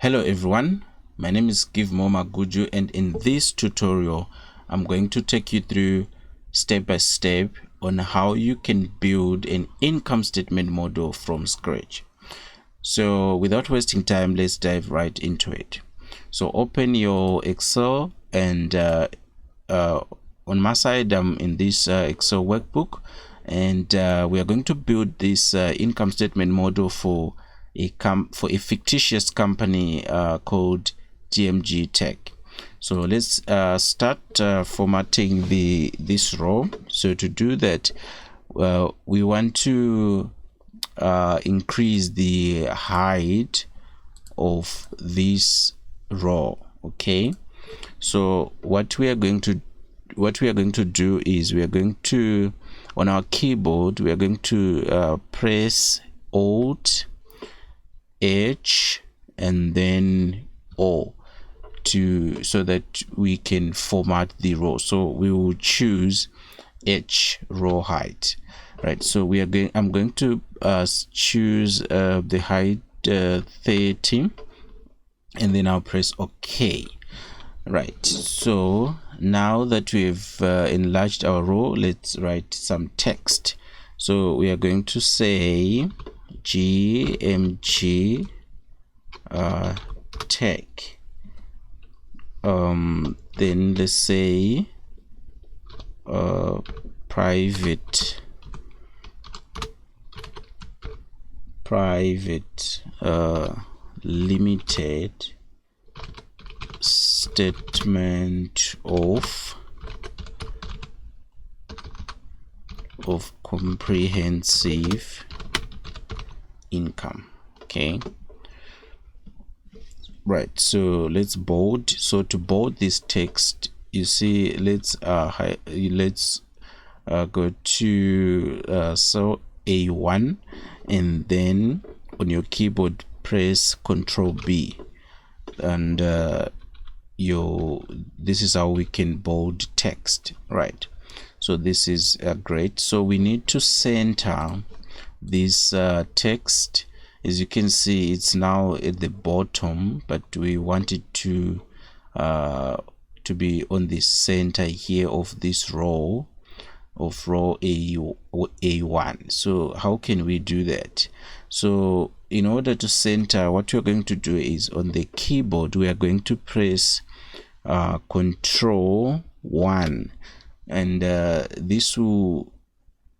Hello everyone, my name is Givmoma Guju, and in this tutorial I'm going to take you through step by step on how you can build an income statement model from scratch. So without wasting time, let's dive right into it. So open your Excel, and on my side I'm in this Excel workbook, and we are going to build this income statement model for a fictitious company called GMG Tech. So let's start formatting this row. So to do that, we want to increase the height of this row. Okay, so what we are going to do is we are going to, on our keyboard, we are going to press Alt H and then O so that we can format the row. So we will choose H, row height, right? So I'm going to choose the height 30, and then I'll press OK. Right, so now that we've enlarged our row, let's write some text. So we are going to say GMG Tech. Then let's say private limited statement of comprehensive income. Okay, right, so let's bold. So to bold this text, you see, let's go to cell A1, and then on your keyboard press Ctrl B, and this is how we can bold text, right? So this is great. So we need to center this text. As you can see, it's now at the bottom, but we want it to be on the center here of this row A1. So how can we do that? So in order to center, what we're going to do is, on the keyboard we are going to press Control 1, and this will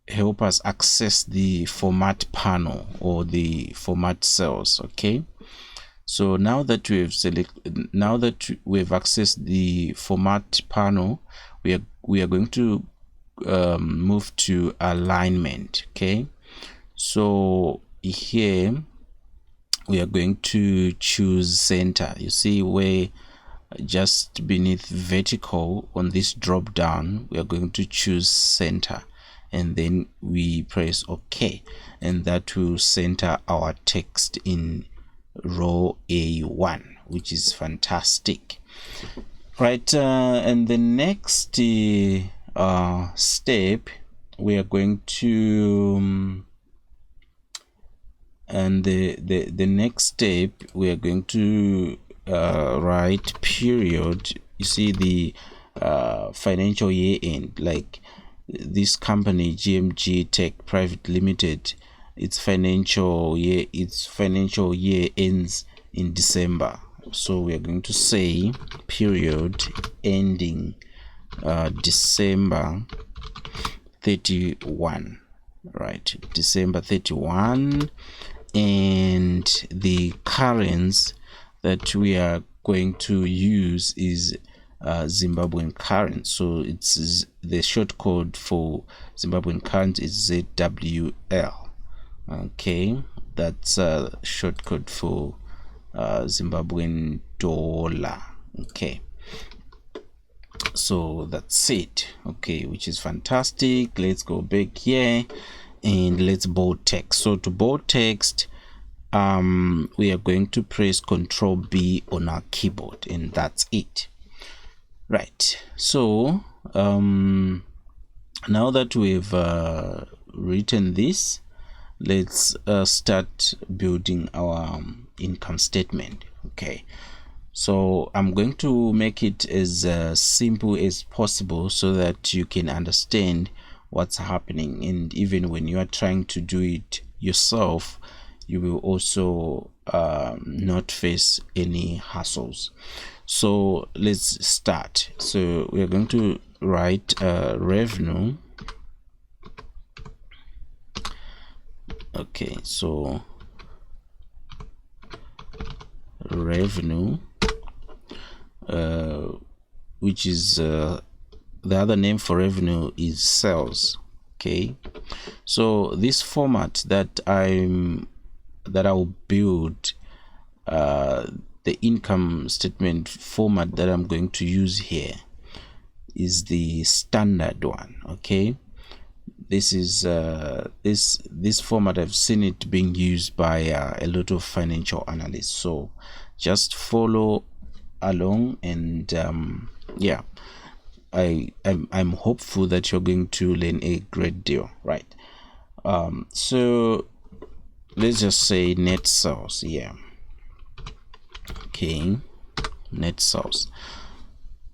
help us access the format panel or the format cells. Okay, so now that we've accessed the format panel, we are going to move to alignment. Okay, so here we are going to choose center. You see where just beneath vertical on this drop down, we are going to choose center, and then we press OK, and that will center our text in row A1, which is fantastic, right? And the next step, we are going to the next step we are going to write period. You see the financial year end, like this company GMG Tech Private Limited, its financial year ends in December. So we are going to say period ending December 31, right? December 31, and the currency that we are going to use is Zimbabwean currency. So it's the short code for Zimbabwean currency is ZWL. Okay, that's a short code for Zimbabwean dollar. Okay, so that's it. Okay, which is fantastic. Let's go back here and let's bold text. So to bold text, we are going to press Ctrl B on our keyboard, and that's it. Right, so now that we've written this, let's start building our income statement. Okay, so I'm going to make it as simple as possible so that you can understand what's happening, and even when you are trying to do it yourself, you will also not face any hassles. So let's start. So we are going to write revenue. Okay, so revenue, which is the other name for revenue is sales. Okay, so this format that I'll build, the income statement format that I'm going to use here is the standard one. Okay, this is this format, I've seen it being used by a lot of financial analysts, so just follow along, and yeah, I'm hopeful that you're going to learn a great deal, right? So let's just say net sales. Yeah, okay, net sales.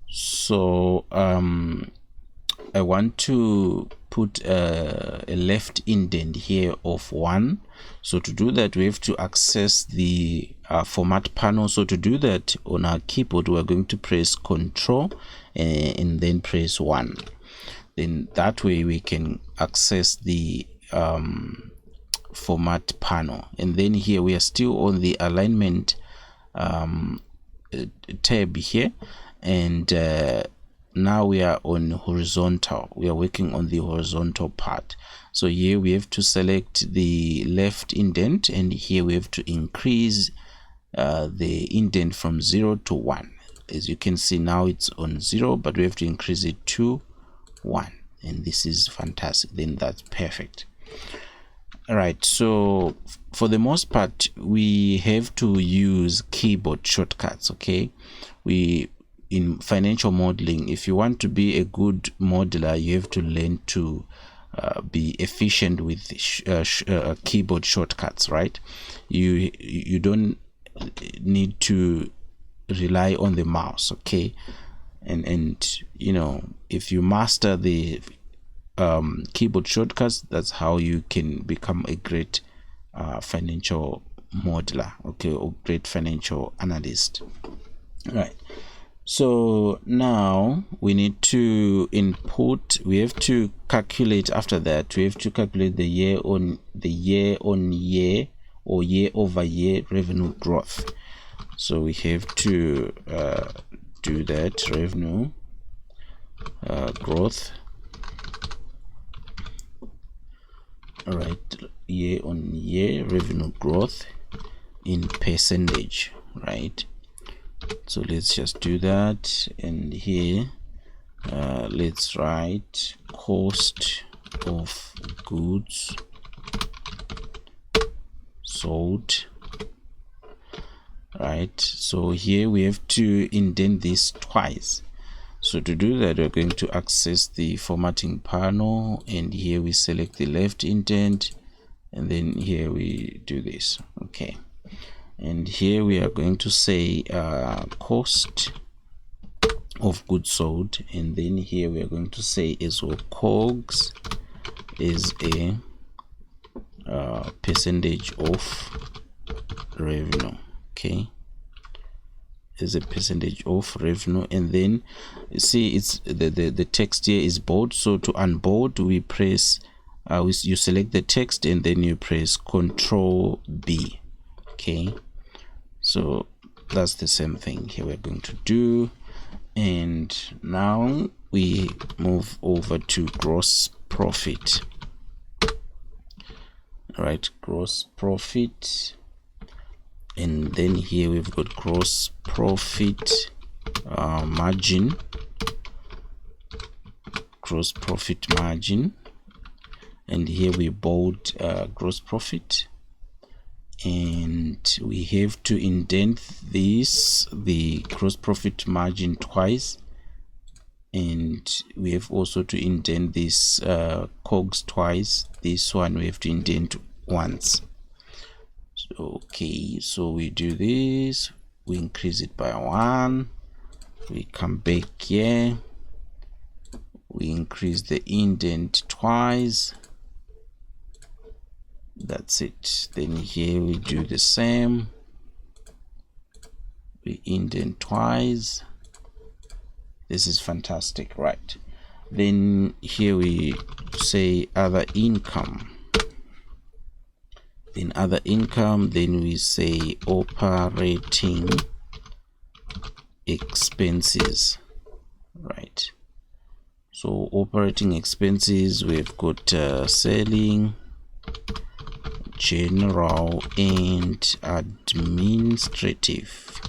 So I want to put a left indent here of 1. So to do that, we have to access the format panel. So to do that, on our keyboard, we're going to press Control and then press 1. Then that way we can access the format panel. And then here we are still on the alignment tab here, and now we are on horizontal. We are working on the horizontal part. So here we have to select the left indent, and here we have to increase the indent from 0 to 1. As you can see, now it's on 0, but we have to increase it to 1, and this is fantastic. Then that's perfect. All right, so for the most part, we have to use keyboard shortcuts. Okay, in financial modeling, if you want to be a good modeler, you have to learn to be efficient with keyboard shortcuts, right? You don't need to rely on the mouse. Okay, and you know, if you master the keyboard shortcuts, that's how you can become a great financial modeler, okay, or great financial analyst. All right, so now we need to input, we have to calculate. After that, we have to calculate the year on year or year over year revenue growth. So we have to do that, revenue growth. All right, year on year revenue growth in percentage, right? So let's just do that, and here let's write cost of goods sold, right? So here we have to indent this twice. So to do that, we're going to access the formatting panel, and here we select the left indent, and then here we do this. Okay, and here we are going to say cost of goods sold, and then here we are going to say as well COGS is a percentage of revenue. Okay, is a percentage of revenue. And then you see it's the text here is bold, so to unbold we press you select the text and then you press Control B. Okay, so that's the same thing here we're going to do. And now we move over to gross profit. All right, gross profit, and then here we've got gross profit margin, gross profit margin, and here we bold gross profit, and we have to indent this, the gross profit margin, twice, and we have also to indent this COGS twice. This one we have to indent once. Okay, so we do this, we increase it by 1. We come back here, we increase the indent twice. That's it. Then here we do the same, we indent twice. This is fantastic, right? Then here we say other income. In other income, then we say operating expenses, right? So operating expenses, we've got selling, general, and administrative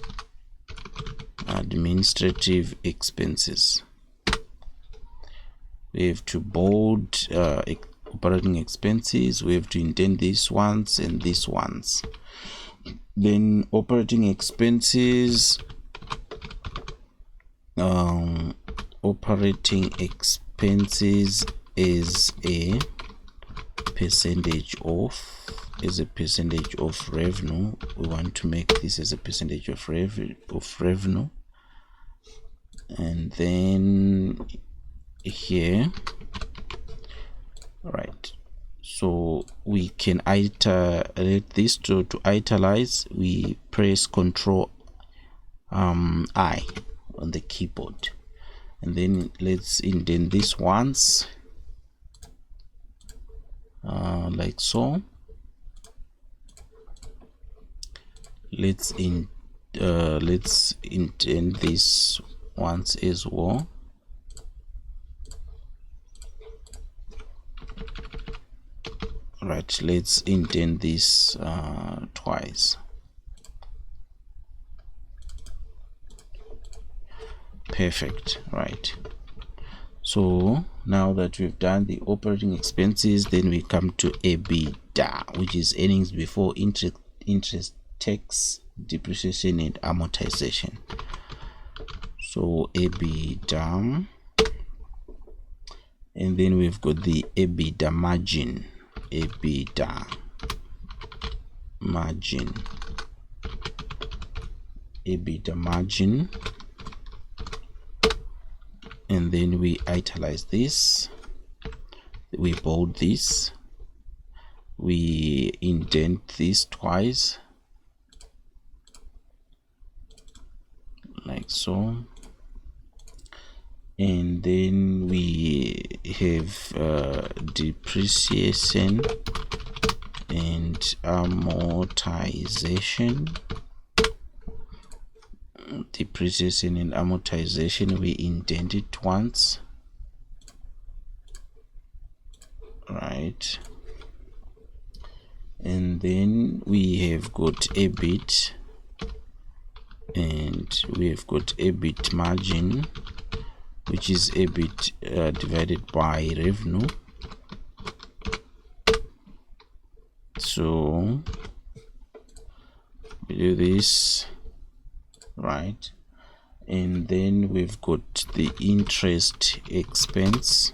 expenses. We have to bold operating expenses, we have to indent these ones and these ones. Then operating expenses, is a percentage of revenue. We want to make this as a percentage of revenue. And then here, right, so we can iterate this. To italize, we press Ctrl I on the keyboard, and then let's indent this once, like so. Let's indent this once as well. Right, let's indent this twice. Perfect, right? So now that we've done the operating expenses, then we come to EBITDA, which is earnings before interest, tax, depreciation, and amortization. So EBITDA, and then we've got the EBITDA margin. EBITDA margin, and then we italize this, we bold this, we indent this twice, like so, and then we have depreciation and amortization. Depreciation and amortization, we indent it once, right? And then we have got EBIT, and we have got EBIT margin, which is EBIT divided by revenue. So we do this, right? And then we've got the interest expense,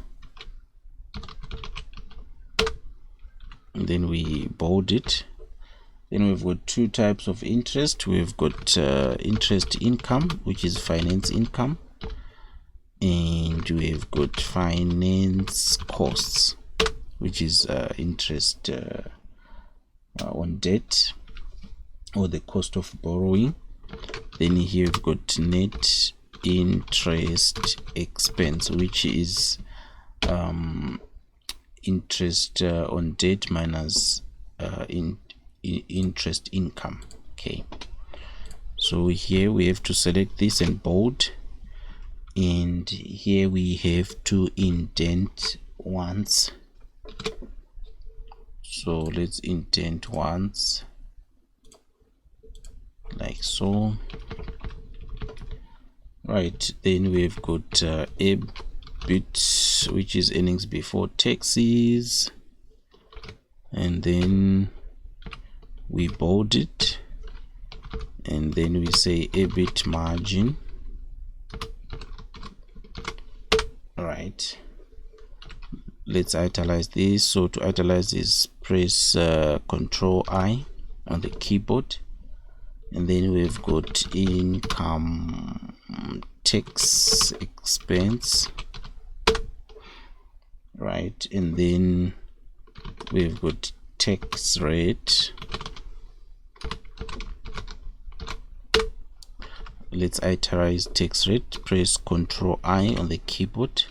and then we bold it. Then we've got two types of interest. We've got interest income, which is finance income, and we've got finance costs, which is interest on debt, or the cost of borrowing. Then here we've got net interest expense, which is interest on debt minus interest income. Okay, so here we have to select this and bold, and here we have to indent once. So let's indent once, like so, right? Then we've got EBIT, which is earnings before taxes, and then we bold it, and then we say EBIT margin, right? Let's italize this. So to italize this, press Ctrl I on the keyboard, and then we've got income tax expense, right? And then we've got tax rate. Let's itemize tax rate. Press Ctrl I on the keyboard,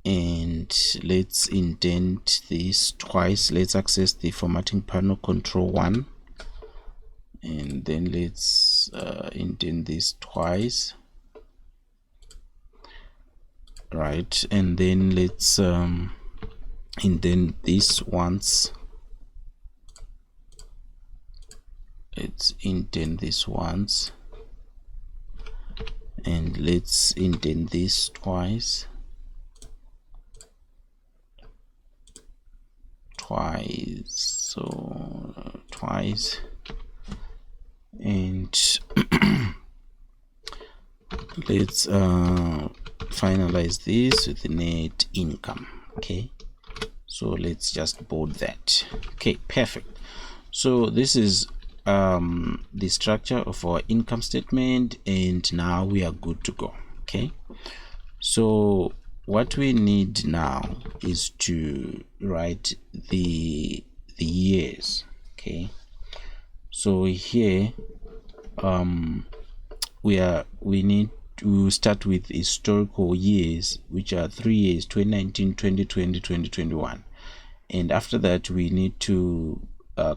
and let's indent this twice. Let's access the formatting panel, Ctrl 1, and then let's indent this twice, right? And then let's indent this once. Let's indent this once, and let's indent this twice, so twice, and let's finalize this with the net income. Okay, so let's just bold that. Okay, perfect. So this is the structure of our income statement, and now we are good to go. Okay, so what we need now is to write the years. Okay, so here we need to start with historical years, which are 3 years: 2019, 2020, 2021, and after that we need to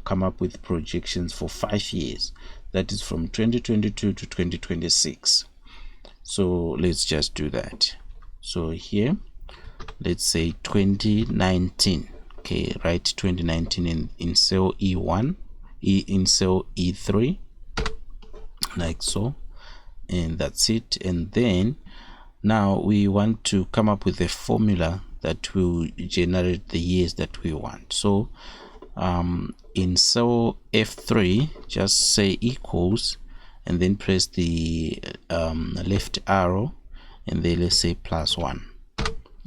come up with projections for 5 years, that is from 2022 to 2026. So let's just do that. So here let's say 2019. Okay, write 2019 in cell E1, in cell E3, like so, and that's it. And then now we want to come up with a formula that will generate the years that we want. So in cell F3, just say equals, and then press the left arrow, and then let's say +1.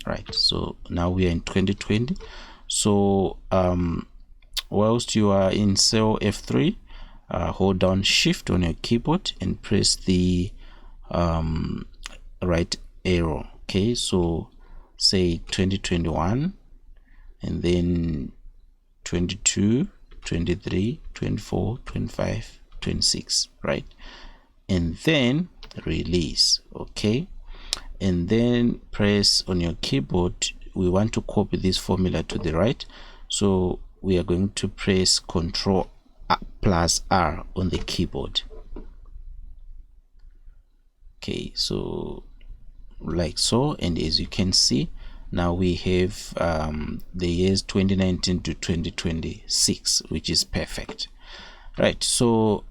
Right, so now we are in 2020. So whilst you are in cell F3, hold down Shift on your keyboard and press the right arrow. Okay, so say 2021, and then 22, 23, 24, 25, 26, right? And then release. Okay, and then press on your keyboard. We want to copy this formula to the right, so we are going to press Ctrl +R on the keyboard. Okay, so like so, and as you can see, now we have the years 2019 to 2026, which is perfect. Right, so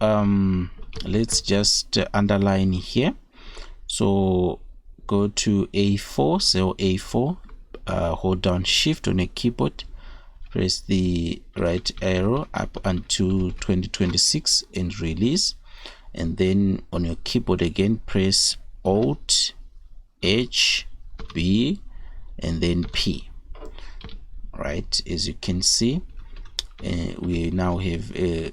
let's just underline here. So go to A4, cell A4, hold down Shift on your keyboard, press the right arrow up until 2026 and release, and then on your keyboard again press Alt H B and then P. Right, as you can see, we now have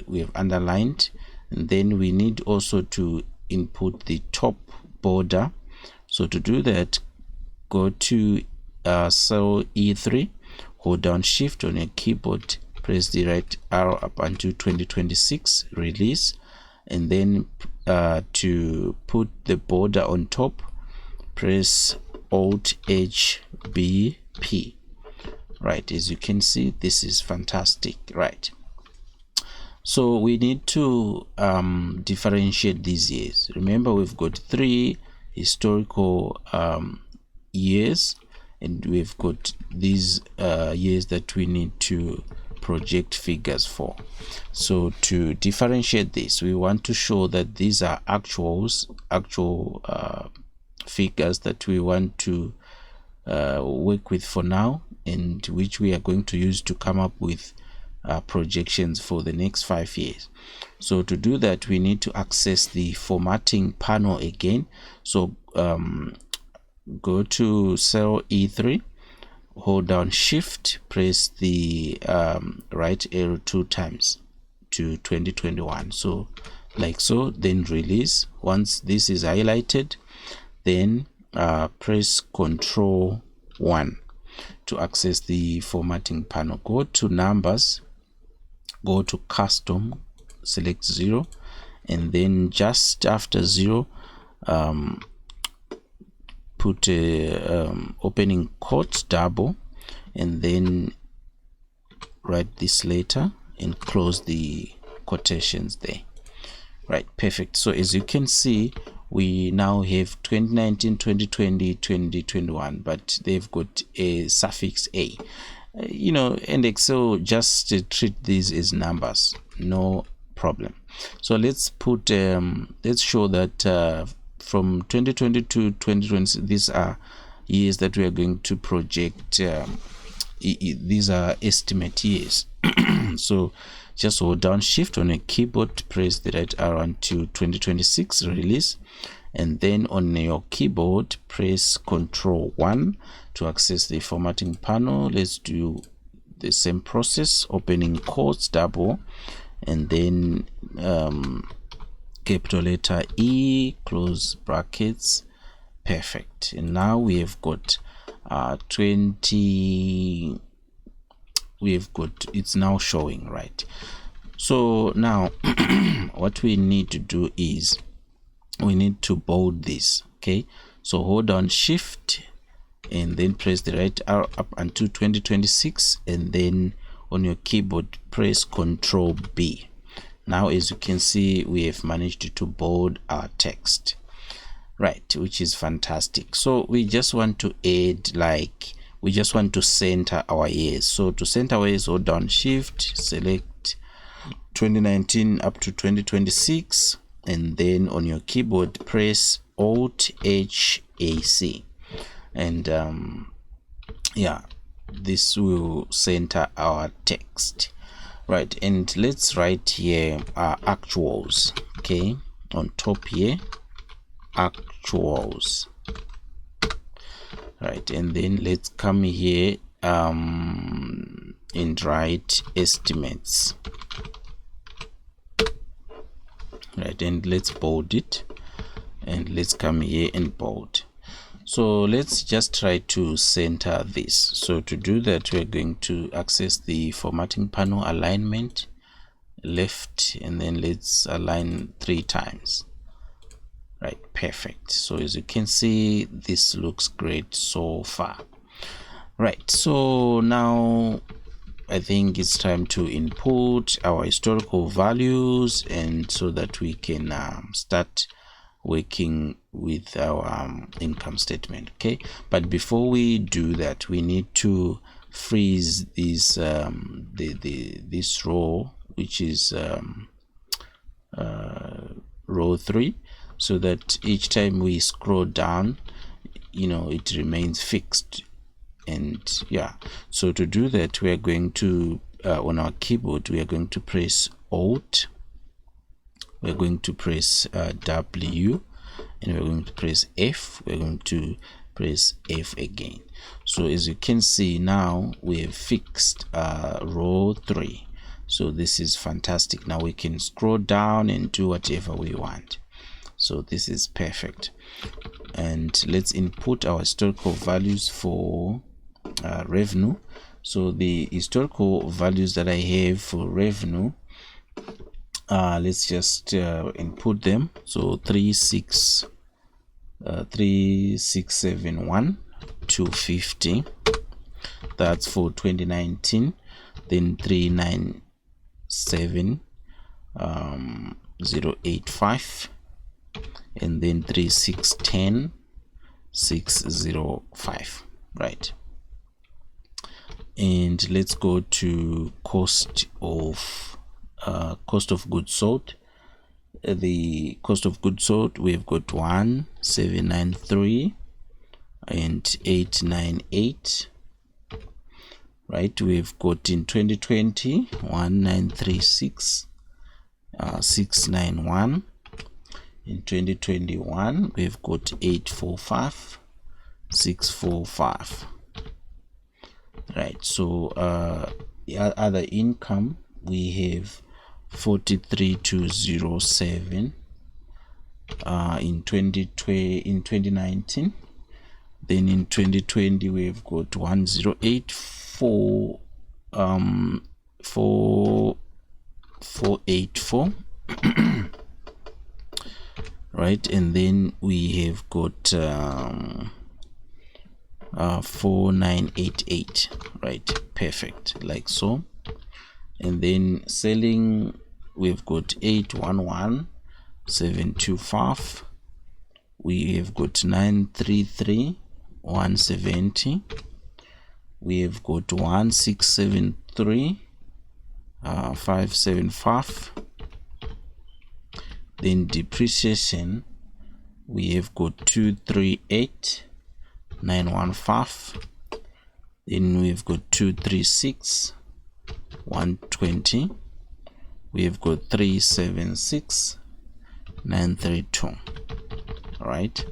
we have underlined, and then we need also to input the top border. So to do that, go to cell E3, hold down Shift on your keyboard, press the right arrow up until 2026, release, and then to put the border on top, press Alt H B P. Right, as you can see, this is fantastic. Right, so we need to differentiate these years. Remember, we've got 3 historical years, and we've got these years that we need to project figures for. So to differentiate this, we want to show that these are actual figures that we want to work with for now, and which we are going to use to come up with projections for the next 5 years. So to do that, we need to access the formatting panel again. So go to cell E3, hold down Shift, press the right arrow 2 times, to 2021. So like so, then release. Once this is highlighted, then press Ctrl 1 to access the formatting panel. Go to numbers, go to custom, select 0, and then just after 0 put a opening quotes double, and then write this letter and close the quotations there. Right, perfect. So as you can see, we now have 2019, 2020, 2021, but they've got a suffix a. And Excel just treat these as numbers, no problem. So let's put let's show that from 2020 to 2020, these are years that we are going to project. These are estimate years. So just hold down shift on a keyboard, press the right arrow until 2026, release, and then on your keyboard press Ctrl 1 to access the formatting panel. Let's do the same process, opening quotes double, and then capital letter E, close brackets. Perfect. And now we have got 20, we've got, it's now showing, right? So now what we need to do is we need to bold this. Okay, so hold down shift and then press the right arrow up until 2026, and then on your keyboard press Ctrl B. Now as you can see, we have managed to bold our text, right, which is fantastic. So we just want to add, we just want to center our years. So to center our years, hold down shift, select 2019 up to 2026, and then on your keyboard press Alt HAC, and yeah, this will center our text, right? And let's write here actuals. Okay, on top here, actuals, right? And then let's come here and write estimates, right? And let's bold it, and let's come here and bold. So let's just try to center this. So to do that, we're going to access the formatting panel, alignment, left, and then let's align 3 times. Right, perfect. So as you can see, this looks great so far. Right, so now I think it's time to input our historical values, and so that we can start working with our income statement. Okay, but before we do that, we need to freeze this this row, which is row 3, so that each time we scroll down, it remains fixed. And yeah, so to do that, we are going to on our keyboard, we are going to press Alt, we're going to press W, and we're going to press F, we're going to press F again. So as you can see, now we have fixed row 3. So this is fantastic. Now we can scroll down and do whatever we want. So this is perfect. And let's input our historical values for revenue. So the historical values that I have for revenue, let's just input them. So 3671 250, that's for 2019. Then 397 085, and then 3610 605, right? And let's go to cost of goods sold. The cost of goods sold, we've got 1793 and 898, right? We've got in 2020 1936 691. In 2021 we've got 845 645, right? So the other income, we have 43,207 in 2019. Then in 2020 we've got 108,484 right, and then we have got 4988, right, perfect, like so. And then selling, we've got 811,725. We have got 933,170. We have got 1673,575. Then depreciation, we have got 238,915. Then we've got 236,120. We have got 376,932. All right.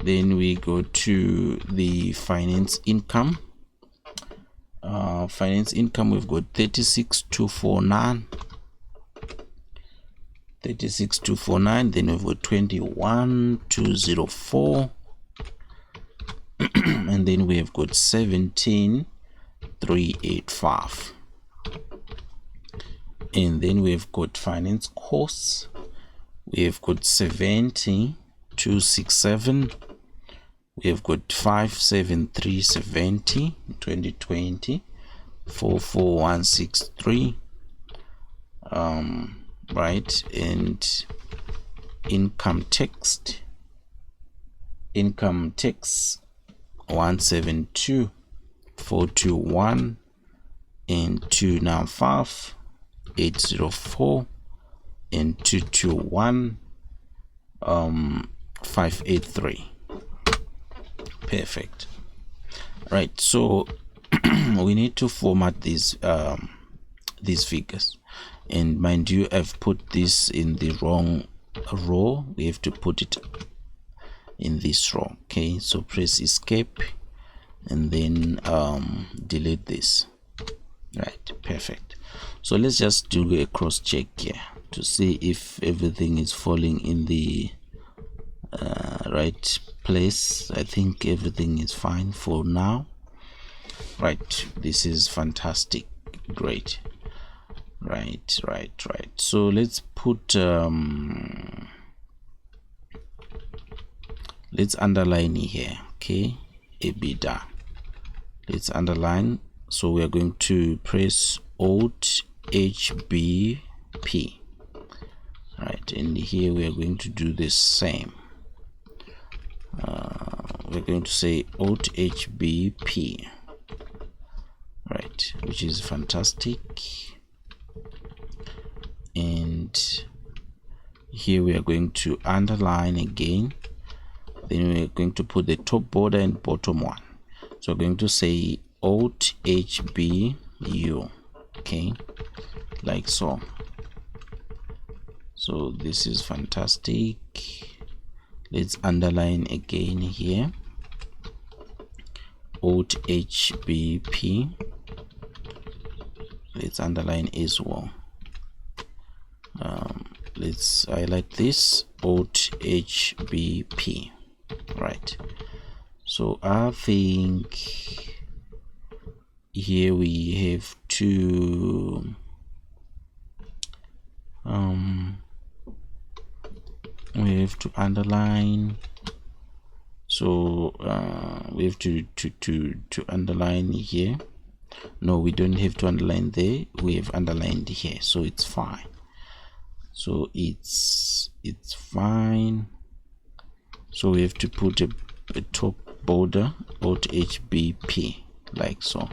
Then we go to the finance income. Finance income, we've got 36,249. 36,249. Then we've got 21,204. And then we have got 17,385. And then we've got finance costs. We have got 70,267. We have got 57370 in 2020, 44163. Right, and income tax 172,421 and 295,804 and 221,583. Perfect. Right, so we need to format these figures, and mind you, I've put this in the wrong row. We have to put it in this row. Okay, so press escape and then delete this. Right, perfect. So let's just do a cross check here to see if everything is falling in the right place. I think everything is fine for now. Right, this is fantastic, great. Right. So let's put let's underline here. Okay, EBITDA, let's underline. So we are going to press Alt HBP. Right, and here we are going to do the same. We're going to say Alt HBP, right, which is fantastic. And here we are going to underline again. Then we're going to put the top border and bottom one. So we're going to say Alt HBU, okay, like so. So this is fantastic. Let's underline again here, Alt HBP. Let's underline as well. Let's highlight this, Alt HBP. Right, so I think here we have to underline. So we have to underline here. No, we don't have to underline there. We have underlined here, so it's fine. So it's fine. So we have to put a top border, Alt HBP, like so.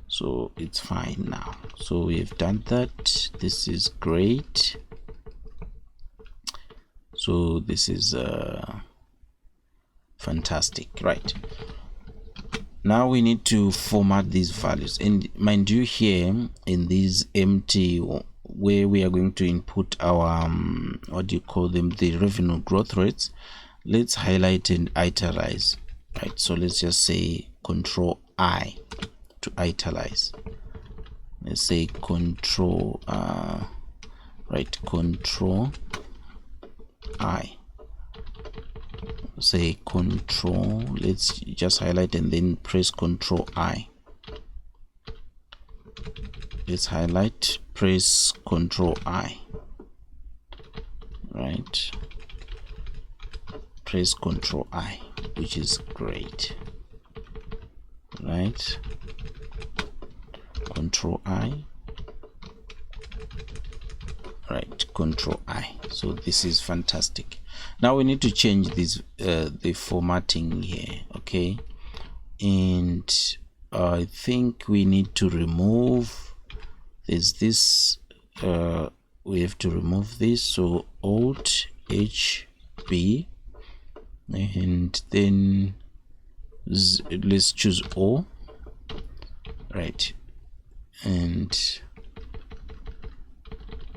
So it's fine now. So we have done that. This is great. So this is fantastic. Right, now we need to format these values, and mind you, here in these empty, where we are going to input our what do you call them, the revenue growth rates, let's highlight and italize. Right, so let's just say Control I to italize. Let's say Control right? Control I, say control, let's just highlight and then press Control I. Let's highlight, press Control I, right? Press Control I, which is great, right? Control I, right? Control I. So this is fantastic. Now we need to change this the formatting here, okay? And I think we need to remove, there's this we have to remove this, so Alt HB, and then let's choose O, right? And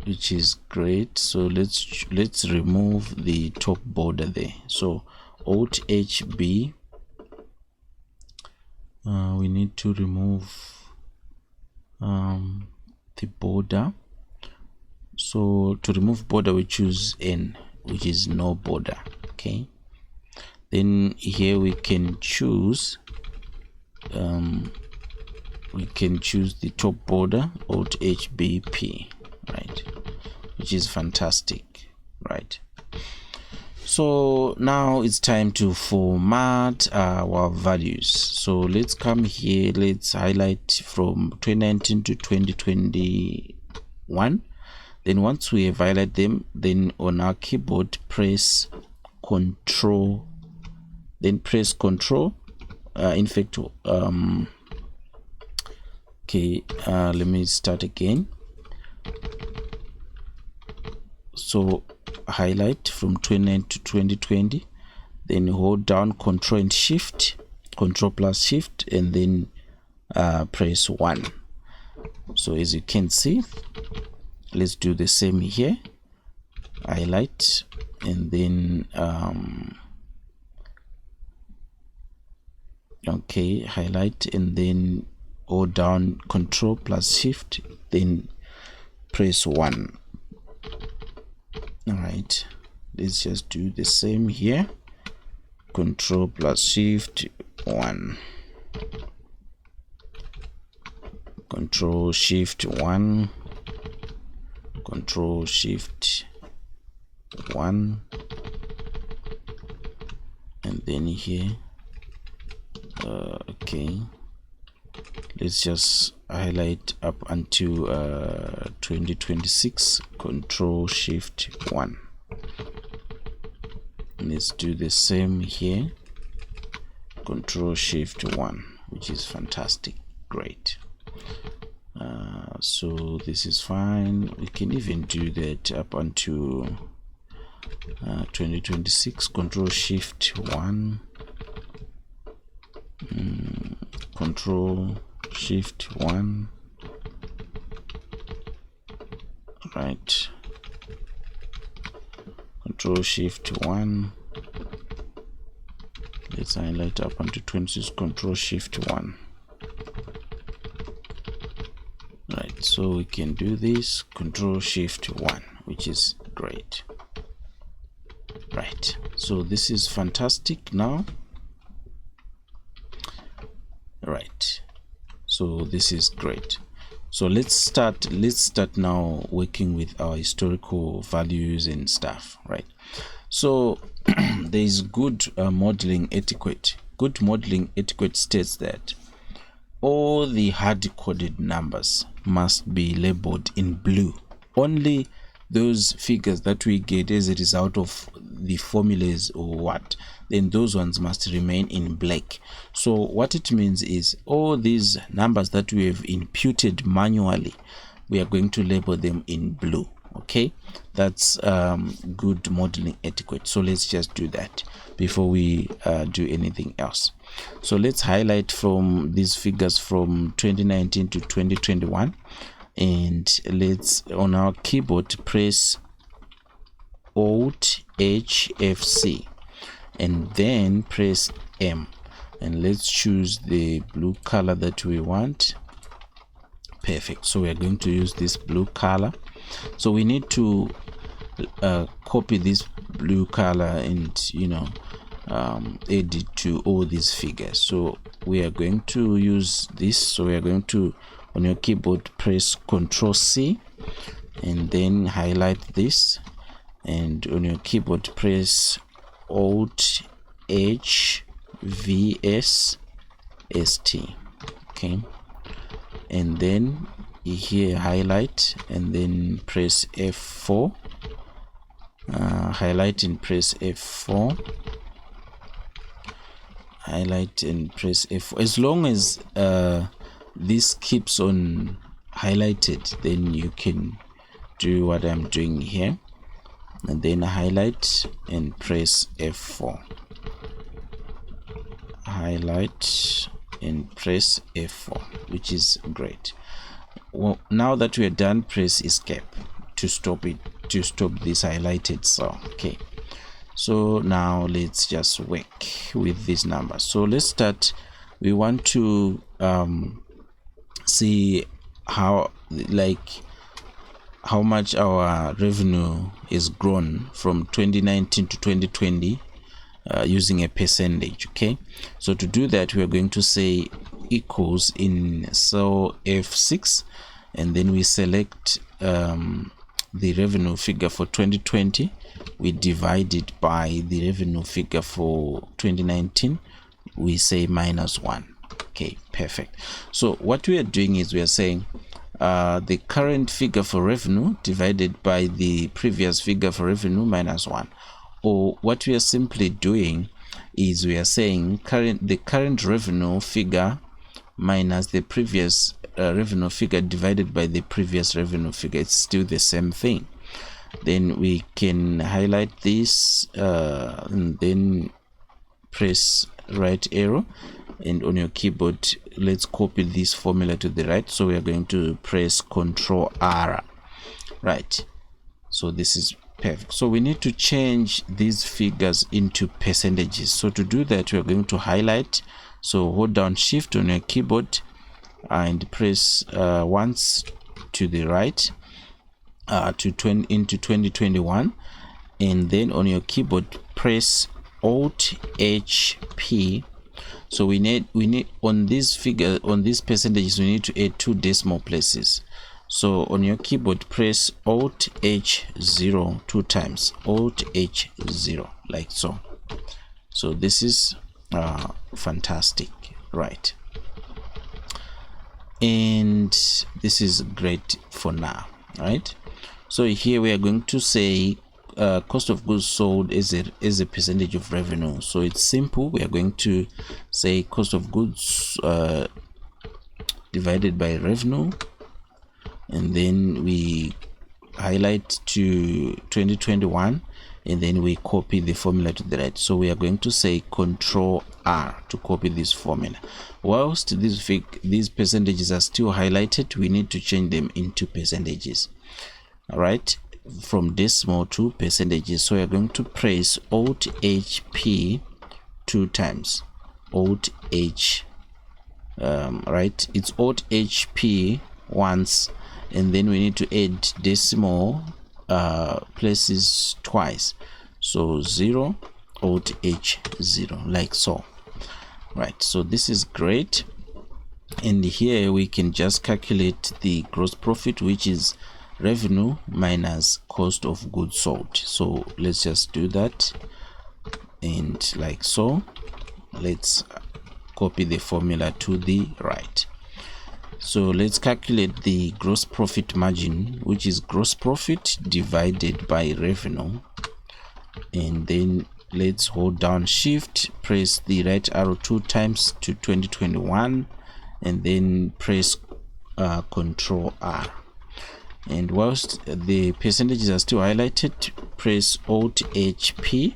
which is great. So let's remove the top border there. So Alt HB, we need to remove the border. So to remove border, we choose N, which is no border, okay? Then here we can choose the top border, Alt HBP, right? Which is fantastic, right? So now it's time to format our values. So let's come here, let's highlight from 2019 to 2021. Then once we have highlighted them, then on our keyboard press Control, then press Control, in fact, okay, let me start again. So highlight from 2019 to 2020, then hold down Control and Shift, Control plus Shift, and then press 1. So as you can see, let's do the same here. Highlight and then okay, highlight and then hold down Control plus Shift, then press 1. All right, let's just do the same here. Control plus Shift 1, Control Shift 1, Control Shift 1, and then here okay, let's just highlight up until 2026. Control Shift 1. Let's do the same here. Control Shift 1, which is fantastic, great. So this is fine. We can even do that up until 2026. Control Shift 1, Control Shift 1, right? Control Shift 1. Let's highlight up until 26. Control Shift 1. Right, so we can do this. Control Shift 1, which is great. Right, so this is fantastic now. Right, so this is great. So let's start now working with our historical values and stuff, right? So there is good modeling etiquette. Good modeling etiquette states that all the hard-coded numbers must be labeled in blue. Only those figures that we get as a result of the formulas or what, then those ones must remain in black. So what it means is all these numbers that we have imputed manually, we are going to label them in blue. Okay, that's good modeling etiquette. So let's just do that before we do anything else. So let's highlight from these figures from 2019 to 2021, and let's on our keyboard press Alt HFC and then press M, and let's choose the blue color that we want. Perfect. So we are going to use this blue color, So we need to copy this blue color and add it to all these figures. So we are going to use this. So we are going to, on your keyboard, press Ctrl C and then highlight this, and on your keyboard press Alt H V S S T. Okay, and then here highlight and then press F4, highlight and press F4, highlight and press F4. As long as this keeps on highlighted, then you can do what I'm doing here, and then highlight and press F4, highlight and press F4, which is great. Well, now that we are done, press escape to stop it, to stop this highlighted cell. Okay, so now let's just work with this number. So let's start. We want to see how much our revenue is grown from 2019 to 2020 using a percentage. Okay, so to do that, we are going to say equals in cell F6, and then we select the revenue figure for 2020. We divide it by the revenue figure for 2019. We say -1. Okay, perfect. So what we are doing is we are saying the current figure for revenue divided by the previous figure for revenue -1. Or what we are simply doing is we are saying the current revenue figure minus the previous revenue figure divided by the previous revenue figure. It's still the same thing. Then we can highlight this and then press right arrow, and on your keyboard let's copy this formula to the right. So we are going to press Ctrl R, right? So this is perfect. So we need to change these figures into percentages. So to do that, we are going to highlight. So hold down Shift on your keyboard and press once to the right into 2021, and then on your keyboard press Alt H P. So we need on this figure, on these percentages, we need to add 2 decimal places. So on your keyboard press Alt H0 2 times, Alt H0, like so. So this is fantastic, right? And this is great for now, right? So here we are going to say cost of goods sold is a percentage of revenue. So it's simple. We are going to say cost of goods divided by revenue, and then we highlight to 2021, and then we copy the formula to the right. So we are going to say Ctrl R to copy this formula. Whilst these percentages are still highlighted, we need to change them into percentages, all right, from decimal to percentages. So we are going to press Alt HP 2 times, Alt H, right? It's Alt HP once, and then we need to add decimal places twice. So 0, Alt H0, like so, right? So this is great. And here we can just calculate the gross profit, which is revenue minus cost of goods sold. So let's just do that, and like so. Let's copy the formula to the right. So let's calculate the gross profit margin, which is gross profit divided by revenue, and then let's hold down Shift, press the right arrow 2 times to 2021, and then press Ctrl R. And whilst the percentages are still highlighted, press Alt HP.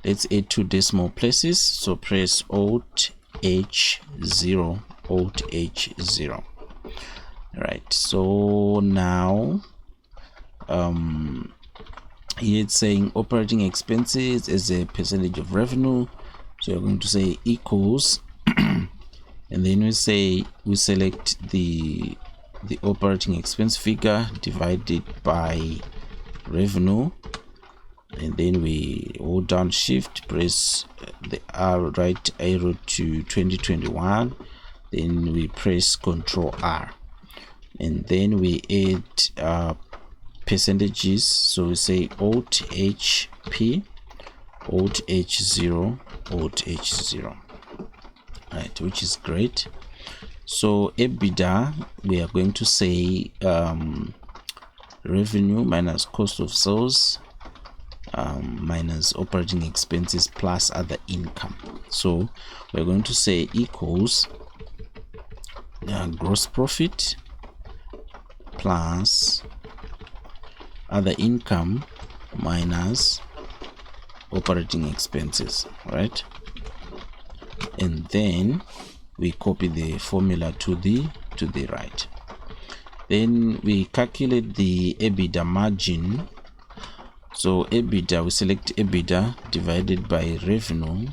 Let's add 2 decimal places. So press Alt H0, Alt H0. Right. So now here it's saying operating expenses as a percentage of revenue. So you're going to say equals, and then we select the the operating expense figure divided by revenue, and then we hold down shift, press the right arrow to 2021, then we press Ctrl R, and then we add percentages. So we say Alt HP, Alt H0, Alt H0, right, which is great. So EBITDA, we are going to say revenue minus cost of sales minus operating expenses plus other income. So we're going to say equals gross profit plus other income minus operating expenses, right? And then we copy the formula to the right. Then we calculate the EBITDA margin. So EBITDA, we select EBITDA divided by revenue,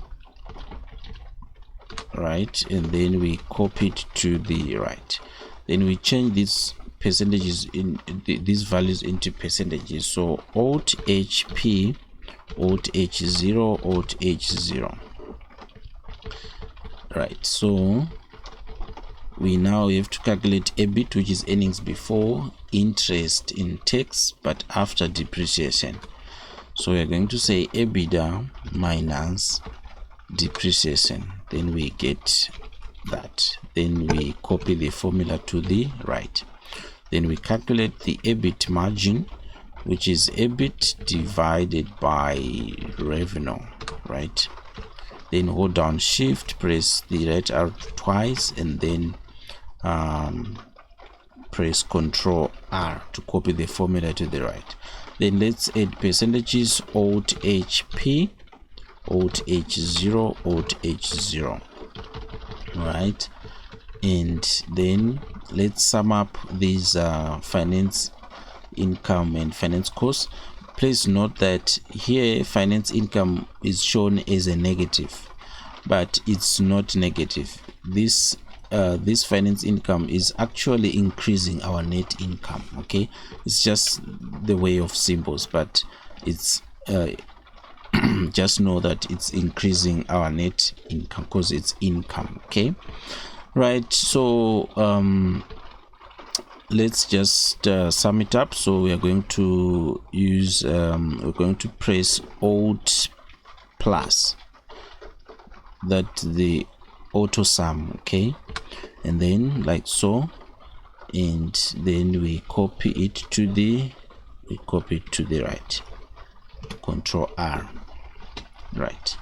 right? And then we copy it to the right. Then we change these percentages in these values into percentages. So Alt HP, Alt H0, Alt H0. Right, so we now have to calculate EBIT, which is earnings before interest in tax but after depreciation. So we are going to say EBITDA minus depreciation, then we get that. Then we copy the formula to the right. Then we calculate the EBIT margin, which is EBIT divided by revenue, right? Then hold down shift, press the right arrow twice, and then press Ctrl R to copy the formula to the right. Then let's add percentages. Alt HP, Alt H0, Alt H0, right? And then let's sum up these finance income and finance costs. Please note that here finance income is shown as a negative, but it's not negative. This finance income is actually increasing our net income. Okay, it's just the way of symbols, but it's just know that it's increasing our net income because it's income. Okay, right? So let's just sum it up. So we are going to use we're going to press Alt plus, that the auto sum, okay, and then like so, and then we copy it to the right. Ctrl R, right?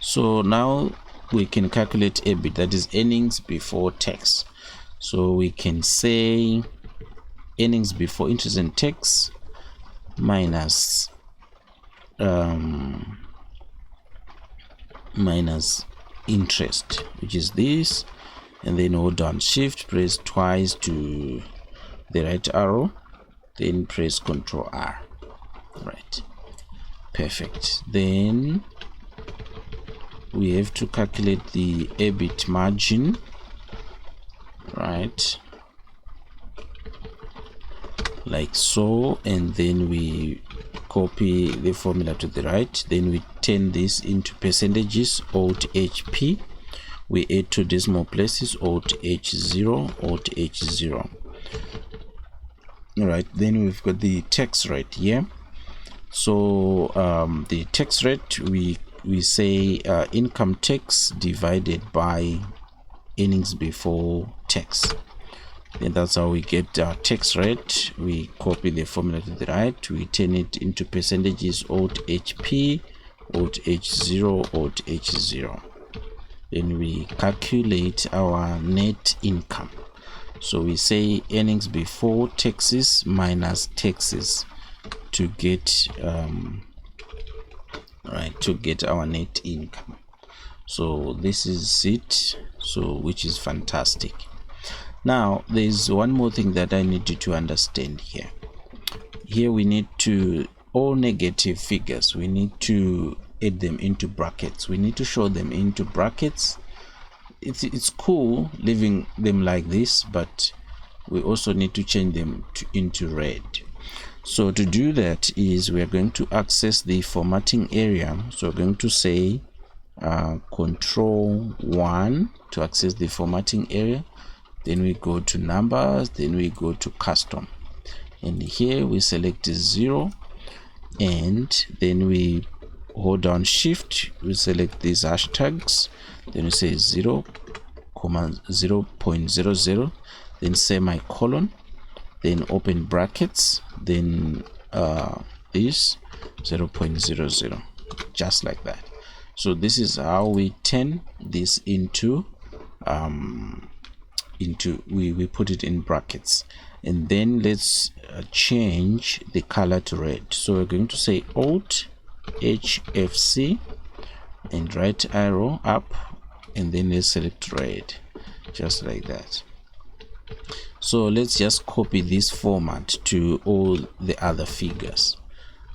So now we can calculate EBIT, that is earnings before tax. So we can say earnings before interest and tax minus interest, which is this, and then hold down shift, press twice to the right arrow, then press Ctrl R, right? Perfect. Then we have to calculate the EBIT margin, right, like so, and then we copy the formula to the right. Then we turn this into percentages. Alt HP, we add two decimal places. Alt H0, Alt H0. All right, then we've got the tax rate here. So the tax rate, we say income tax divided by earnings before tax. And that's how we get our tax rate. We copy the formula to the right, we turn it into percentages. Alt HP, Alt H0, Alt H0. Then we calculate our net income. So we say earnings before taxes minus taxes to get to get our net income. So this is it, so which is fantastic. Now there's one more thing that I need you to understand here. Here we need to, all negative figures, we need to add them into brackets. We need to show them into brackets. It's cool leaving them like this, but we also need to change them into red. So to do that is we are going to access the formatting area. So we're going to say Control 1 to access the formatting area. Then we go to numbers, then we go to custom, and here we select 0, and then we hold down shift, we select these hashtags, then we say 0, 0.00, then semicolon, then open brackets, then this 0.00, just like that. So this is how we turn this into we put it in brackets. And then let's change the color to red. So we're going to say Alt HFC and right arrow up, and then let's select red, just like that. So let's just copy this format to all the other figures.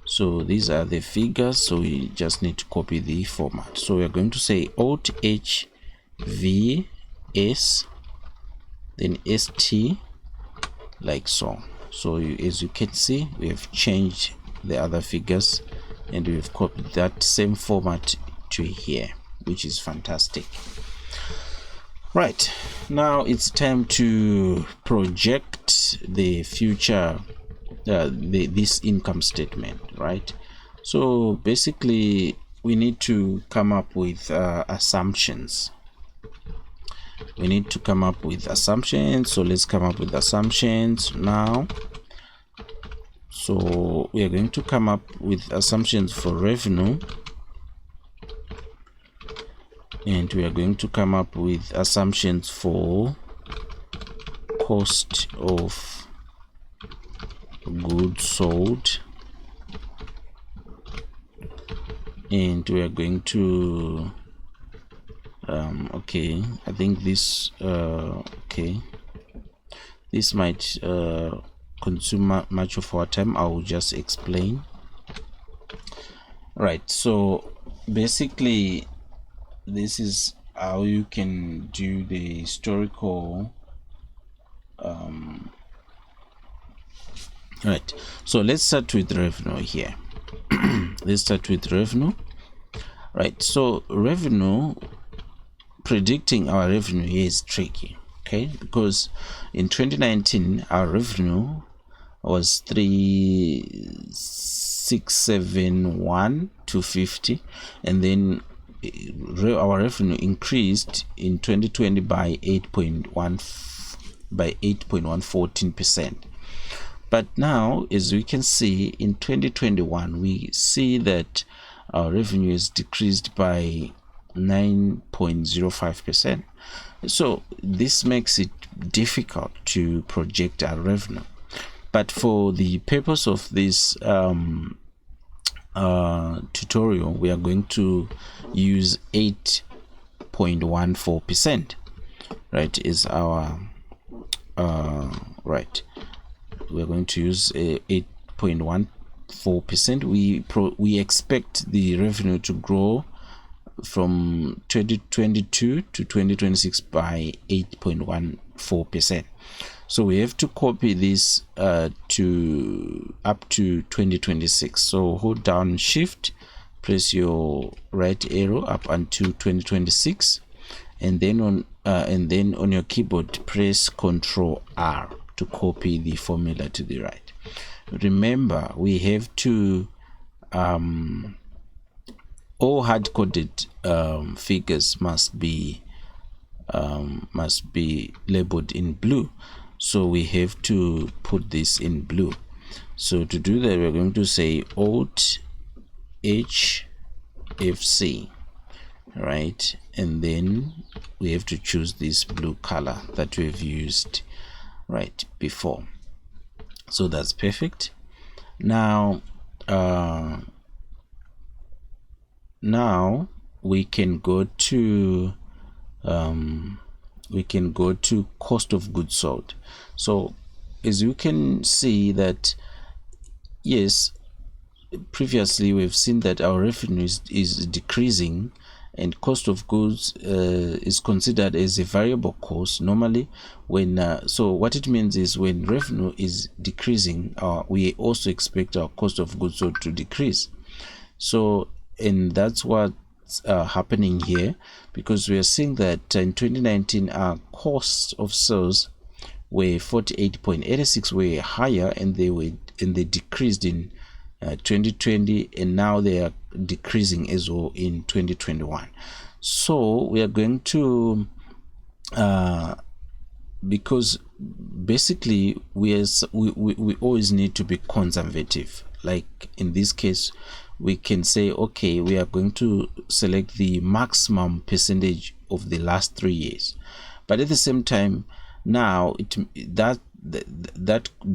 So these are the figures, so we just need to copy the format. So we're going to say Alt H V S, then ST, like so. So as you can see, we have changed the other figures and we've copied that same format to here, which is fantastic. Right, now it's time to project the future this income statement, right? So basically we need to come up with assumptions. So let's come up with assumptions now. So we are going to come up with assumptions for revenue, and we are going to come up with assumptions for cost of goods sold, and we are going to okay, I think this okay, this might consume much of our time. I will just explain. Right, so basically this is how you can do the historical right. So let's start with revenue here. Let's start with revenue. Right, so revenue, predicting our revenue here is tricky, okay, because in 2019 our revenue was 3,671,250, and then our revenue increased in 2020 by 8.114%. But now, as we can see, in 2021 we see that our revenue is decreased by 9.05%. So this makes it difficult to project our revenue. But for the purpose of this tutorial, we are going to use 8.14%, right, is our right. We're going to use 8.14%. We expect the revenue to grow from 2022 to 2026 by 8.14%. So we have to copy this to up to 2026. So hold down shift, press your right arrow up until 2026, and then on your keyboard press Ctrl R to copy the formula to the right. Remember, we have to all hard-coded figures must be labeled in blue, so we have to put this in blue. So to do that, we're going to say Alt HFC, right, and then we have to choose this blue color that we've used right before. So that's perfect. Now we can go to cost of goods sold. So as you can see that, yes, previously we've seen that our revenue is decreasing, and cost of goods is considered as a variable cost normally when so what it means is when revenue is decreasing, we also expect our cost of goods sold to decrease. So, and that's what's happening here, because we are seeing that in 2019 our cost of sales were 48.86, were higher, and they decreased in 2020, and now they are decreasing as well in 2021. So we are going to because basically we always need to be conservative. Like in this case, we can say, okay, we are going to select the maximum percentage of the last 3 years, but at the same time, now that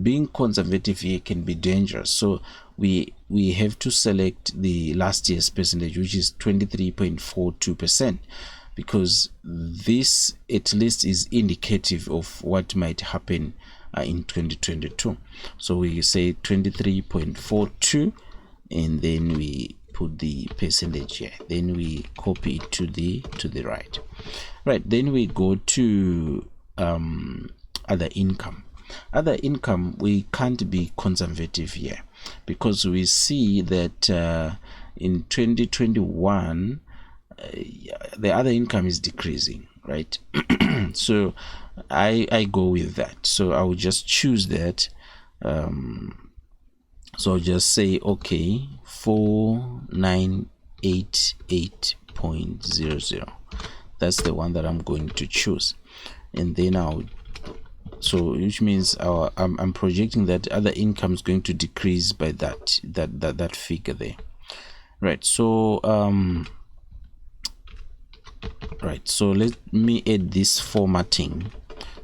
being conservative here can be dangerous. So we have to select the last year's percentage, which is 23.42%, because this at least is indicative of what might happen in 2022. So we say 23.42, and then we put the percentage here, then we copy it to the right. Then we go to other income. We can't be conservative here, because we see that in 2021 the other income is decreasing, right? So I go with that. So I will just choose that. So I'll just say, okay, 4988.00. That's the one that I'm going to choose, and then which means I'm projecting that other income is going to decrease by that figure there, right? So so let me add this formatting.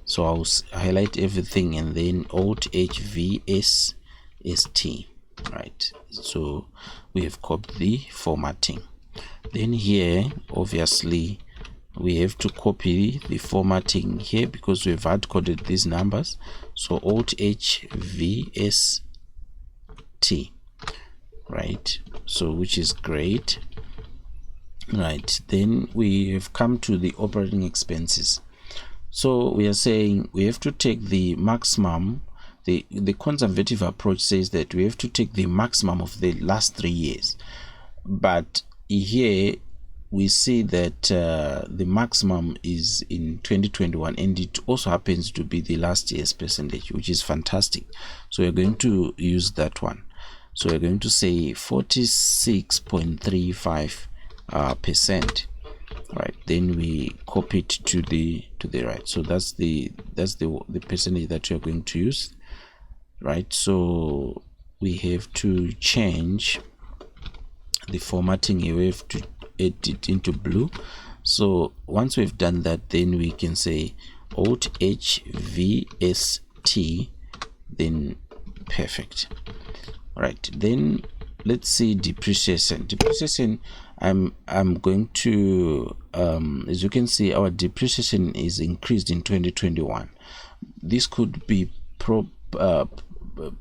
So I'll highlight everything and then Alt H V S T, right? So we have copied the formatting. Then here, obviously, we have to copy the formatting here because we've hard coded these numbers. So Alt H V S T, right? So which is great, right? Then we have come to the operating expenses. So we are saying we have to take the maximum. The conservative approach says that we have to take the maximum of the last 3 years, but here we see that the maximum is in 2021, and it also happens to be the last year's percentage, which is fantastic. So we're going to use that one. So we're going to say 46.35 percent, right? Then we copy it to the right. So that's the percentage that you're going to use, right? So we have to change the formatting here. We have to add it into blue. So once we've done that, then we can say Alt H V S T, then perfect. Right, then let's see depreciation. I'm going to as you can see, our depreciation is increased in 2021. This could be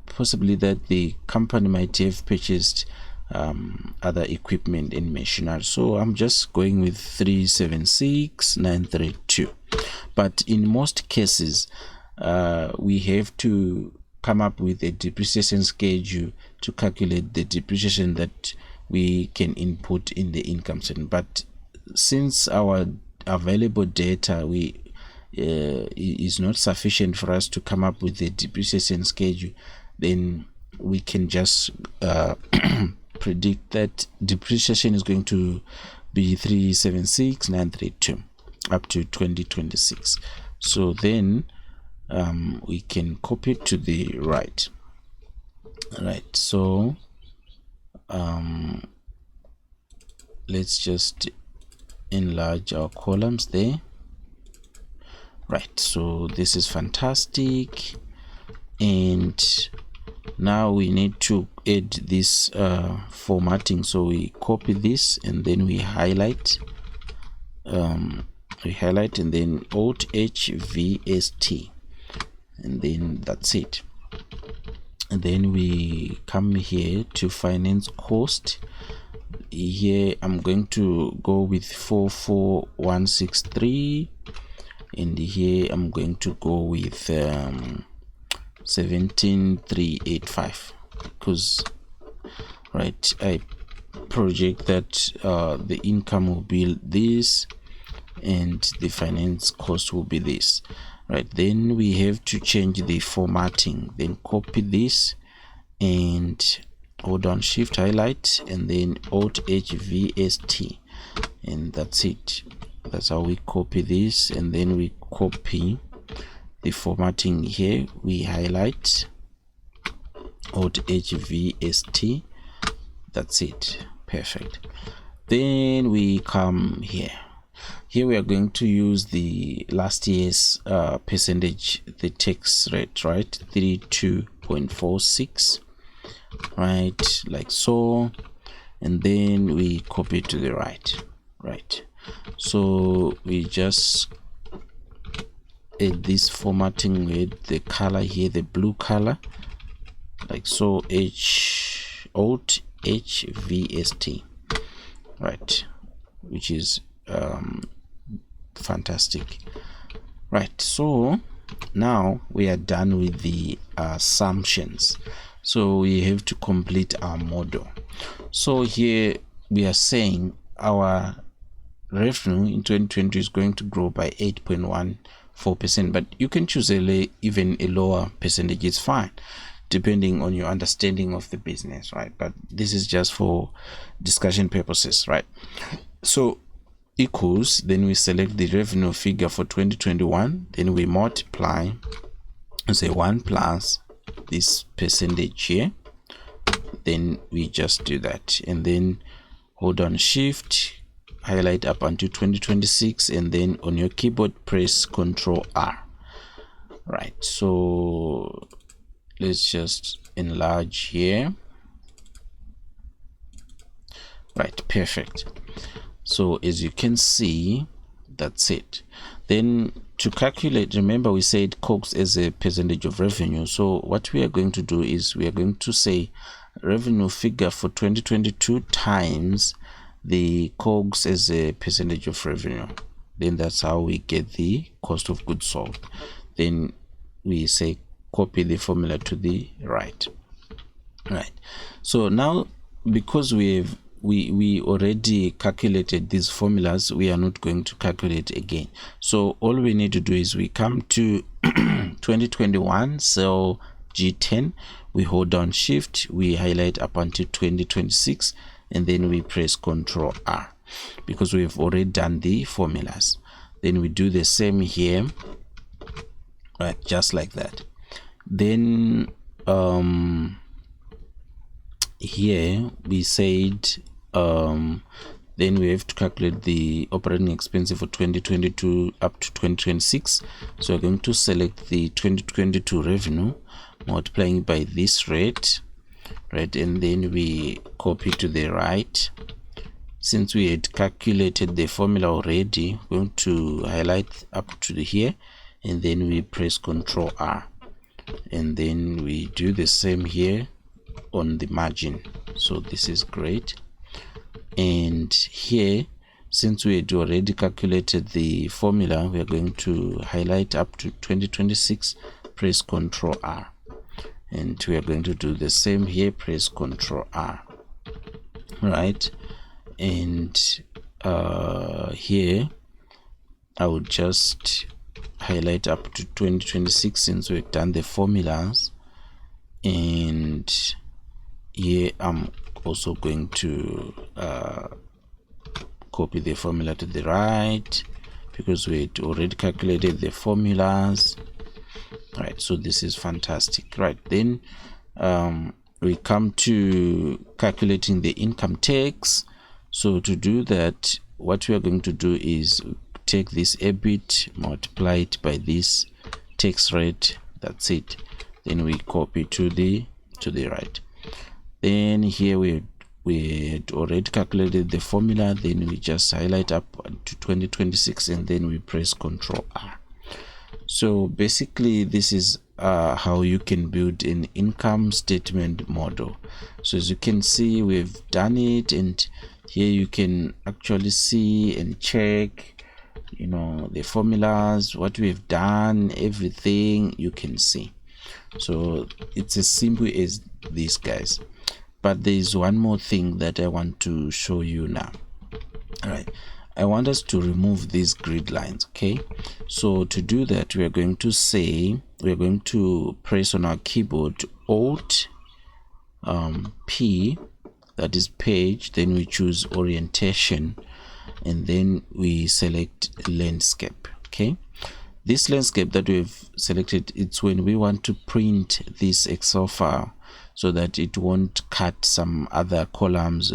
possibly that the company might have purchased other equipment and machinery. So I'm just going with 376,932. But in most cases, we have to come up with a depreciation schedule to calculate the depreciation that we can input in the income statement. But since our available data is not sufficient for us to come up with a depreciation schedule, then we can just predict that depreciation is going to be 376,932 up to 2026. So then we can copy it to the right. So let's just enlarge our columns there. Right, so this is fantastic, and now we need to add this formatting. So we copy this and then we highlight and then Alt H V S T, and then that's it. And then we come here to finance cost. here I'm going to go with 44163, and here I'm going to go with 17385, because right, I project that the income will be this and the finance cost will be this, right? Then we have to change the formatting, then copy this and hold on, shift highlight, and then alt H V S T, and that's it. That's how we copy this, and then we copy the formatting here. We highlight, alt H V S T, that's it. Perfect. Then we come here. Here we are going to use the last year's percentage, the tax rate, right? 32.46, right, like so, and then we copy to the right. So we just add this formatting with the color here, the blue color, like so, alt HVST, right, which is fantastic, right? So now we are done with the assumptions, so we have to complete our model. So here we are saying our revenue in 2020 is going to grow by 8.14%, but you can choose even a lower percentage, it's fine, depending on your understanding of the business, right? But this is just for discussion purposes, right? So equals, then we select the revenue figure for 2021, then we multiply, say 1 plus this percentage here, then we just do that, and then hold on, shift highlight up until 2026, and then on your keyboard press Ctrl R, right? So let's just enlarge here, right? Perfect. So as you can see, that's it. Then to calculate, remember we said COGS as a percentage of revenue. So what we are going to do is we are going to say revenue figure for 2022 times the COGS as a percentage of revenue. Then that's how we get the cost of goods sold. Then we say copy the formula to the right. So now, because we already calculated these formulas, we are not going to calculate again. So all we need to do is we come to 2021 cell G10, we hold down shift, we highlight up until 2026, and then we press Ctrl R, because we've already done the formulas. Then we do the same here, right, just like that. Then here we said then we have to calculate the operating expense for 2022 up to 2026. So we're going to select the 2022 revenue, multiplying by this rate, right, and then we copy to the right. Since we had calculated the formula already, we're going to highlight up to here, and then we press Ctrl R, and then we do the same here on the margin. So this is great. And here, since we had already calculated the formula, we are going to highlight up to 2026, press Ctrl R, and we are going to do the same here, press Ctrl R, right? And here I would just highlight up to 2026 since we've done the formulas, and here I'm also going to copy the formula to the right, because we had already calculated the formulas, right? So this is fantastic, right? Then we come to calculating the income tax. So to do that, what we are going to do is take this EBIT, multiply it by this tax rate, that's it. Then we copy to the right. Then here we had already calculated the formula, then we just highlight up to 2026, and then we press Ctrl R. So basically this is how you can build an income statement model. So as you can see, we've done it, and Here you can actually see and check, you know, the formulas, what we've done, everything you can see. So it's as simple as this, guys. But there is one more thing that I want to show you now. All right, I want us to remove these grid lines. Okay, so to do that, we are going to press on our keyboard Alt P, that is page, then we choose orientation, and then we select landscape. Okay, this landscape that we've selected, it's when we want to print this Excel file so that it won't cut some other columns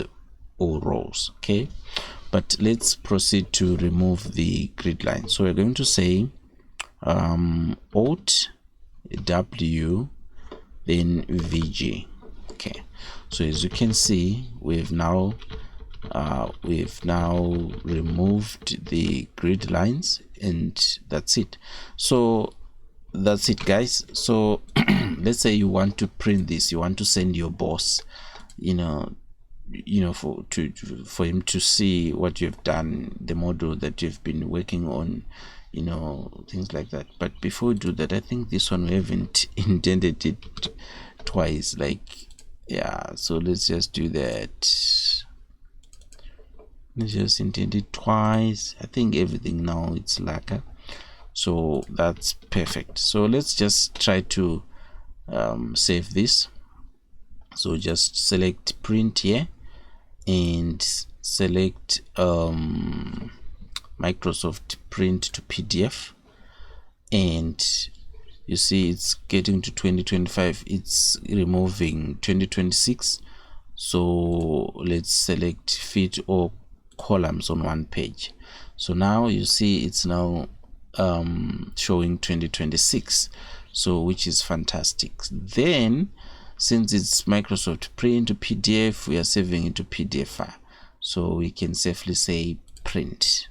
or rows. Okay, but let's proceed to remove the grid line. So we're going to say Alt W, then VG. Okay, so as you can see, we've now removed the grid lines, and that's it. So that's it, guys. So let's say you want to print this, you want to send your boss, for him to see what you've done, the model that you've been working on, things like that. But before we do that, I think this one we haven't indented it twice, like, yeah, so let's just do that. Let's just indent it twice. I think everything now it's lacquer, so that's perfect. So let's just try to save this. So just select print here and select Microsoft Print to PDF, and you see it's getting to 2025, it's removing 2026. So let's select fit all columns on one page. So now you see it's now showing 2026, so which is fantastic. Then since it's Microsoft Print to PDF, we are saving it to PDF file, so we can safely say print.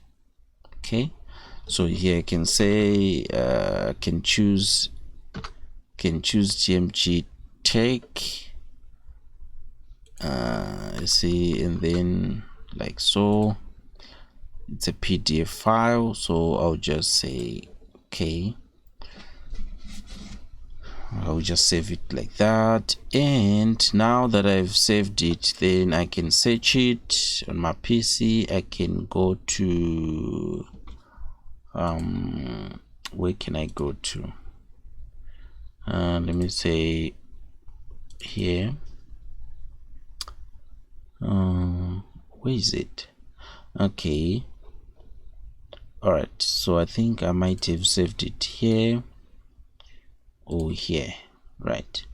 Okay, so here I can say can choose GMG Tech, see, and then like so, it's a PDF file, so I'll just say okay, I'll just save it like that. And now that I've saved it, then I can search it on my PC. I can go to where can I go to? Let me say here. Where is it? Okay, all right, so I think I might have saved it here or here, right?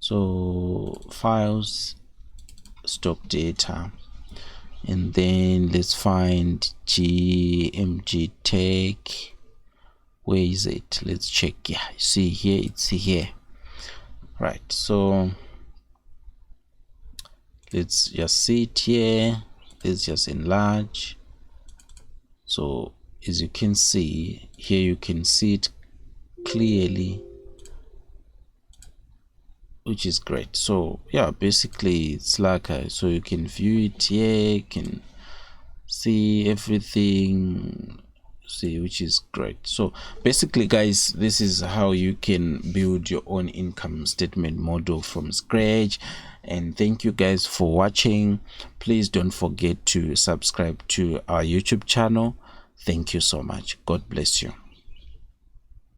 So files, stock data, and then let's find GMG Tech. Where is it? Let's check. Yeah, see here, it's here, right? So let's just see it here. Let's just enlarge. So as you can see here, you can see it clearly, which is great. So yeah, basically it's like so you can view it here, you can see everything, see, which is great. So basically, guys, this is how you can build your own income statement model from scratch. And thank you guys for watching. Please don't forget to subscribe to our YouTube channel. Thank you so much. God bless you.